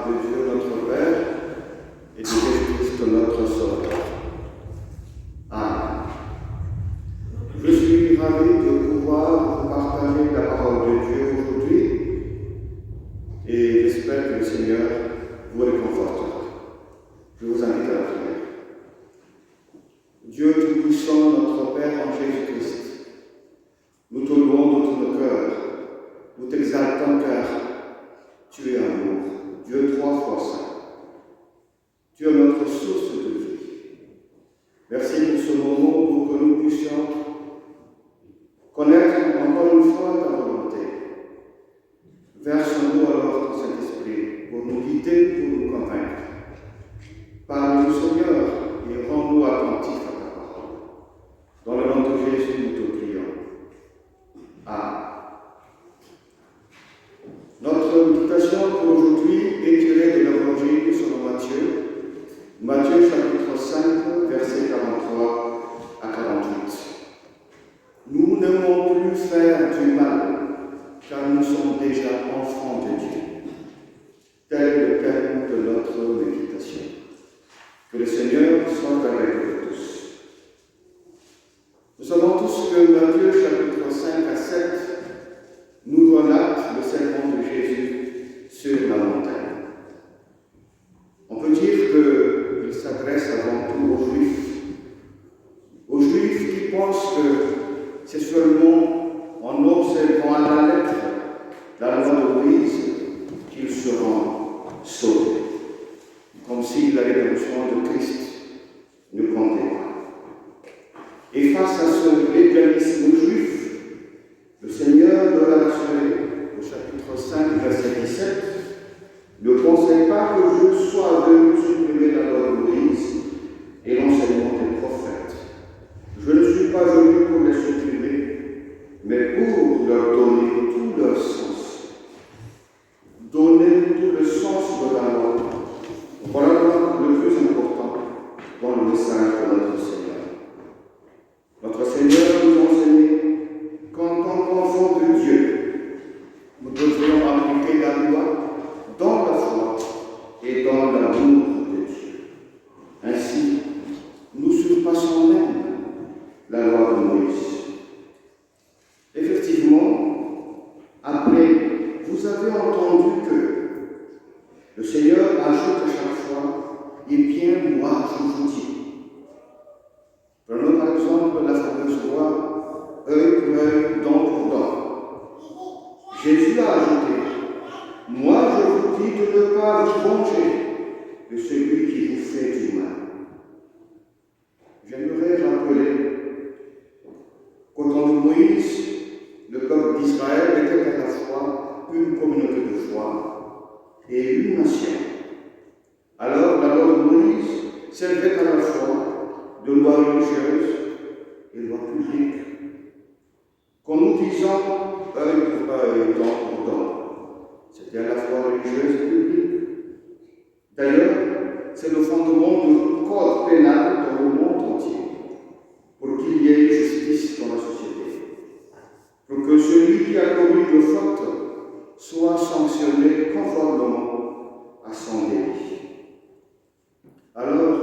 de Dieu notre Père et de Jésus-Christ notre Sauveur. Amen. Je suis ravi de pouvoir vous partager la parole de Dieu aujourd'hui et j'espère que le Seigneur vous réconfortera. Je vous invite à la prière. Dieu Tout-Puissant, notre Père en Jésus-Christ, nous te louons de tout nos cœurs, nous t'exaltons car tu es amour, Dieu trois fois saint. Tu es notre source de vie. Merci pour ce moment pour que nous puissions connaître encore une fois ta volonté. Verse-nous alors ton Saint-Esprit pour nous guider, pour nous convaincre. Parle-nous, Seigneur, et rends-nous attentifs à ta parole. Dans le nom de Jésus, nous te prions. Amen. Notre méditation pour aujourd'hui est tirée de l'Évangile selon Matthieu. Matthieu chapitre 5, versets 43 à 48. Nous n'aimons plus faire du mal, car nous sommes déjà enfants de Dieu. Tel est le thème de notre méditation. Que le Seigneur soit avec nous tous. Nous savons tous que Matthieu chapitre 5 à 7 nous relate le sermon de Jésus sur la montagne. On peut dire qu'il s'adresse avant tout aux Juifs qui pensent que c'est seulement en observant à la lettre la loi de Moïse qu'ils seront sauvés, comme si la rédemption de Christ ne comptait pas. Et face à ce légalisme juif, le Seigneur leur a rassuré au chapitre 5, verset 17, « Ne pensez pas que je sois venu supprimer la loi de Moïse et l'enseignement des prophètes. Je ne suis pas venu pour les supprimer, mais pour leur donner tout leur sens. » Donner tout le sens de la loi. Voilà le plus important dans le message de notre Seigneur. Notre Seigneur nous enseigne qu'en tant qu'enfants de Dieu, nous devrions appliquer la loi dans la foi et dans l'amour de Dieu. Ainsi, nous surpassons même la loi de Moïse. Effectivement, après, vous avez entendu que le Seigneur ajoute à chaque fois « Eh bien, moi, je vous dis ». Prenons par exemple la fameuse loi « œil pour œil, dent pour dent ». Jésus a ajouté « Moi, je vous dis de ne pas vous venger de celui qui vous fait du mal ». J'aimerais rappeler qu'au temps de Moïse, le peuple d'Israël était à la fois une communauté de foi et une nation. Alors, la loi de Moïse servait à la fois de loi religieuse et loi publique. Quand nous disons œil pour œil, dent pour dent, c'était à la fois religieuse et publique. D'ailleurs, c'est le fondement du code pénal dans le monde entier, pour qu'il y ait justice dans la société, pour que celui qui a commis une faute soit sanctionné conformément à son délit. Alors,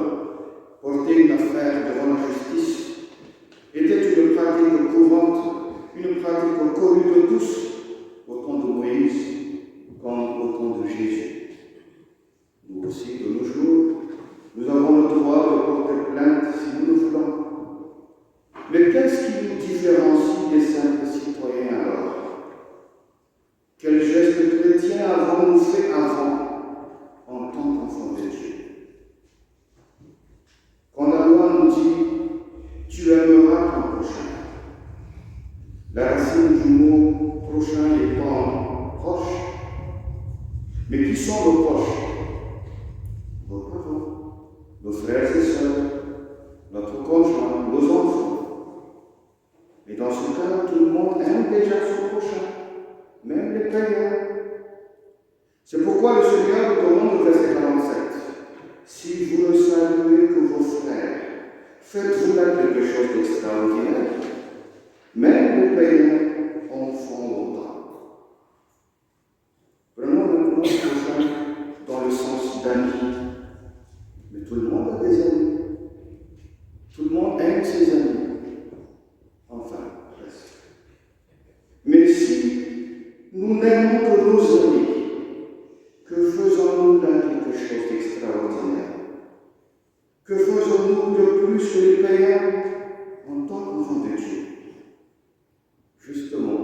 porter une affaire devant la justice était une pratique courante, une pratique connue de tous, au temps de Moïse comme au temps de Jésus. Nous aussi, de nos jours, nous avons le droit de porter plainte si nous le voulons. Mais qu'est-ce qui nous différencie des simples citoyens alors? Quel geste chrétien avons-nous fait avant en tant qu'enfants de Dieu? Quand la loi nous dit « tu aimeras ton prochain », la racine du mot « prochain » est pas proche, mais qui sont nos proches? Nos parents, nos frères et sœurs, notre conjoint, nos enfants. Et dans ce cas, tout le monde aime déjà son prochain, même les païens. C'est pourquoi le Seigneur demande au verset 47, « Si vous ne saluez que vos frères, faites-vous là quelque chose d'extraordinaire? Même les païens en font autant. » Prenons maintenant le prochain dans le l'existence d'amis. Mais tout le monde a des amis. Tout le monde aime ses amis. Enfin, presque. Mais si nous n'aimons que nos amis, que faisons-nous là quelque chose d'extraordinaire? Que faisons-nous de plus que les païens en tant qu'enfants de Dieu? Justement,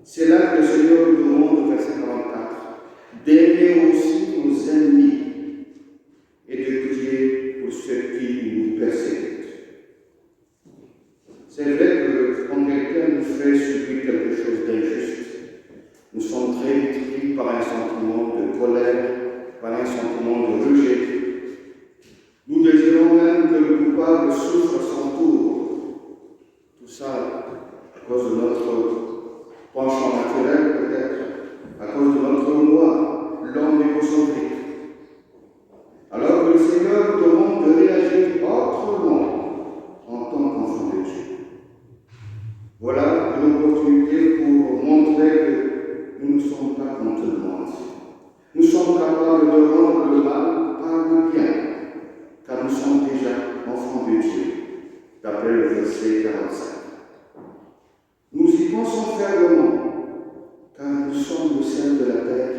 c'est là que le Seigneur nous demande, au verset 44, d'aimer aussi nos ennemis et de prier pour ceux qui nous persécutent. C'est vrai que quand quelqu'un nous fait subir quelque chose d'injuste, nous sommes très vite pris par un sentiment de colère, par un sentiment de rejet. Nous désirons même que le coupable souffre à son tour. Tout ça à cause de notre penchant naturel peut-être, à cause de notre moi, l'homme égocentrique. Alors que le Seigneur nous demande de réagir autrement en tant qu'enfant de Dieu. Voilà une opportunité pour montrer que nous ne sommes pas contre le monde. Nous sommes capables de rendre le mal par le bien, car nous sommes déjà enfants de Dieu, d'après le verset 45. Nous y pensons fermement, car nous sommes le sel de la terre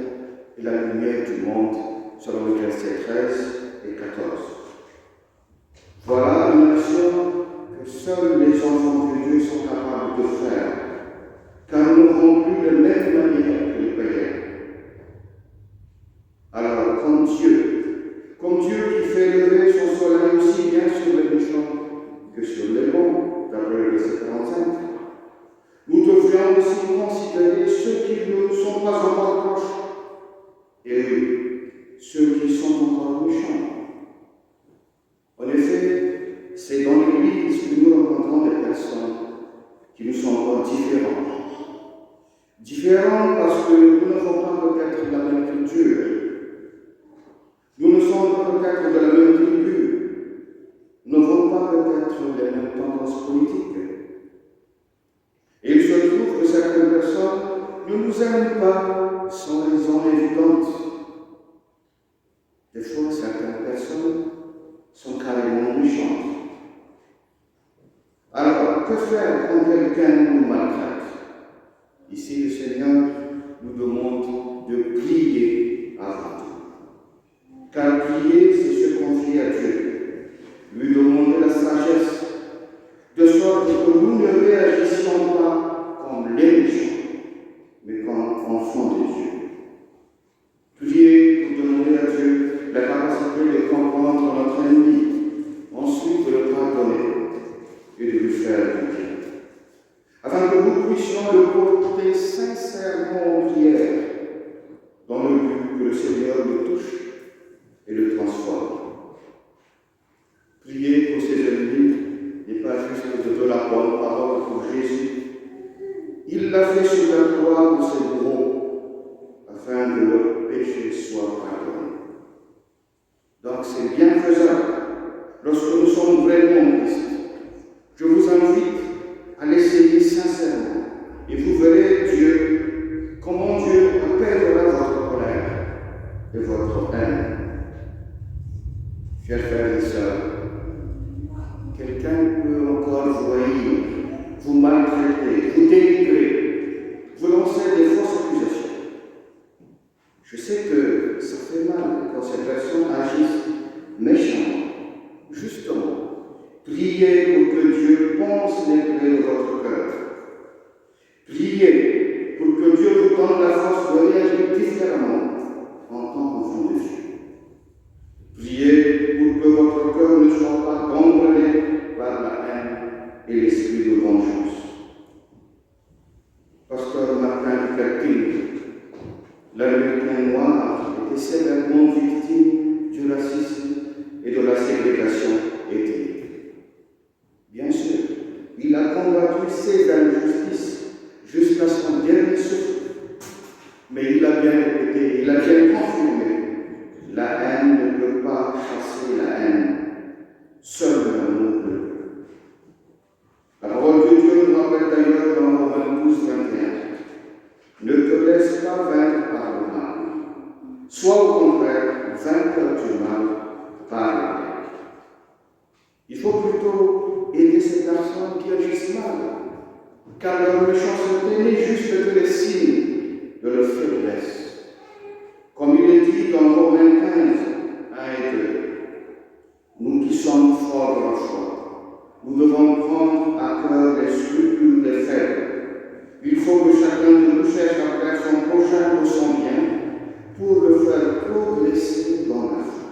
et la lumière du monde, selon le verset 13 et 14. Voilà une action que seuls les enfants de Dieu sont capables de faire, car nous n'aurons plus de même manière que les païens. Alors, comme Dieu qui fait lever son soleil aussi bien sur les méchants que sur les bons, d'après le verset 45, nous devrions aussi considérer ceux qui ne sont pas encore proches, et ceux qui sont encore méchants. En effet, c'est dans l'Église que nous rencontrons des personnes qui nous sont encore différentes. Différentes parce que nous n'avons pas peut-être la même culture. Nous ne sommes pas peut-être de la même tribu. Nous n'avons pas peut-être les mêmes tendances politiques. Et il se trouve que certaines personnes ne nous aiment pas sans raison évidente. Des fois, certaines personnes sont carrément méchantes. Alors, que faire quand quelqu'un nous maltraite? Ici, le Seigneur nous demande de prier avant tout. Car prier, c'est se confier à Dieu, lui demander la sagesse, de sorte que nous ne réagissions pas comme les méchants, mais comme enfants de Dieu. Prier pour demander à Dieu la capacité de comprendre notre ennemi, ensuite de le pardonner et de lui faire du bien, afin que nous puissions le porter sincèrement en prière, dans le but que le Seigneur le touche et le transforme. Prier pour ses ennemis n'est pas juste de la bonne parole pour Jésus. Il l'a fait sur la croix pour ses bourreaux, afin que leurs péchés soient pardonnés. Donc c'est bien faisable lorsque nous sommes vraiment en Christ. Je vous invite à l'essayer sincèrement et vous verrez comment Dieu apaisera votre colère et votre haine. Chers frères et sœurs, quelqu'un peut encore vous haïr, vous maltraiter, vous dénigrer, vous lancer des fausses accusations. Je sais que ça fait mal quand ces personnes agissent méchamment. Justement, priez pour que Dieu pense les plaies de votre cœur. Priez pour que Dieu vous donne la force de réagir différemment en tant qu'enfant de Dieu. Priez pour que votre cœur ne soit pas gonflé par la haine et l'esprit de vengeance. Pasteur Martin Luther King, l'Américain noir, était sévèrement victime du racisme et de la ségrégation ethnique. Bien sûr, il a combattu ces injustices jusqu'à son dernier souffle. Mais il a bien répété, il a bien confirmé, la haine ne peut pas chasser la haine, seul l'amour le peut. La parole de Dieu nous rappelle d'ailleurs dans Romains 12, 21, ne te laisse pas vaincre par le mal. Sois au contraire faire du mal par le bien. Il faut plutôt aider ces personnes qui agissent mal, car leur méchanceté n'est juste que les signes de leur faiblesse. Comme il est dit dans Romains 15, 1 et 2, nous qui sommes forts dans la foi, nous devons prendre à cœur les scrupules des faibles. Il faut que chacun de nous cherche à faire son prochain pour son bien, pour le faire progresser dans la foi.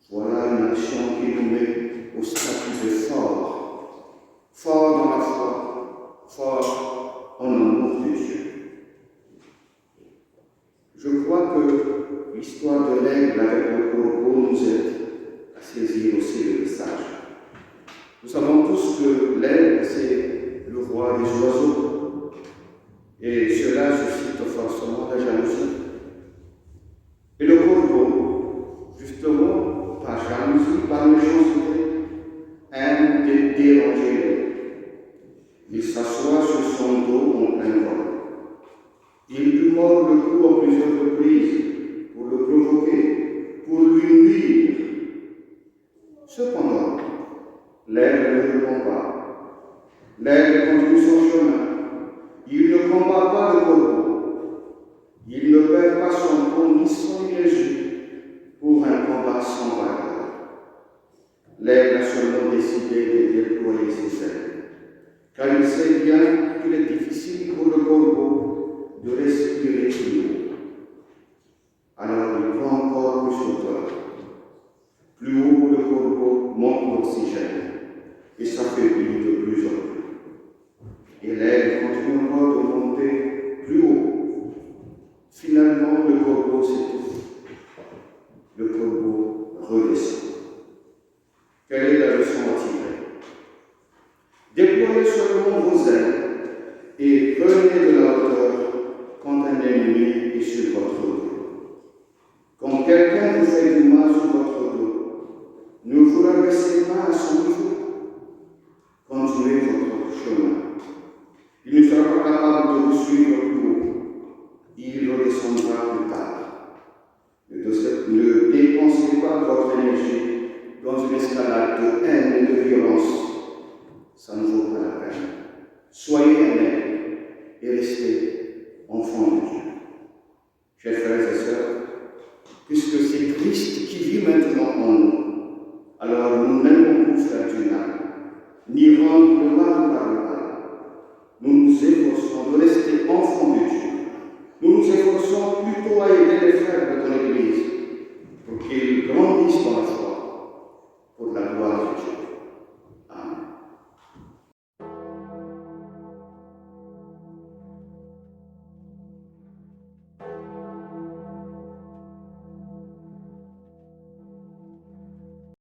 Voilà une action qui nous met au statut de fort, fort dans la foi, fort en amour de Dieu. Je crois que l'histoire de l'aigle avec le corbeau nous aide à saisir aussi le message. Nous savons tous que l'aigle, c'est le roi des oiseaux, et cela suscite forcément la jalousie. Et le corbeau, justement, par jalousie, par méchanceté, aime déranger l'aigle. Il s'assoit sur son dos en plein vol. Il lui mord le cou à plusieurs reprises pour le provoquer, pour lui nuire. Cependant, l'aigle ne répond pas. L'aigle continue son chemin. Il ne combat pas le corbeau. Il ne perd pas son temps ni son énergie pour un combat sans valeur. L'aigle a seulement décidé de déployer ses ailes, car il sait bien qu'il est difficile pour le corbeau de respirer plus haut. Alors il prend encore plus hauteur. Plus haut, le corbeau manque d'oxygène et s'affaiblit de plus en plus. Et l'aigle continue encore de monter plus haut. Finalement, le corbeau s'étouffe. Le corbeau redescend. Quelle est la leçon à tirer? Déployez seulement vos ailes et prenez de la hauteur quand un ennemi est sur votre dos. Quand quelqu'un vous fait du mal sur votre dos, ne vous rabaissez pas à son niveau. Continuez votre chemin. Il ne sera pas capable de vous suivre plus haut. Il redescendra plus tard. Ne dépensez pas votre énergie dans une escalade de haine et de violence. Ça ne vaut pas la peine. Soyez honnêtes et restez enfants de Dieu. Chers frères et sœurs, puisque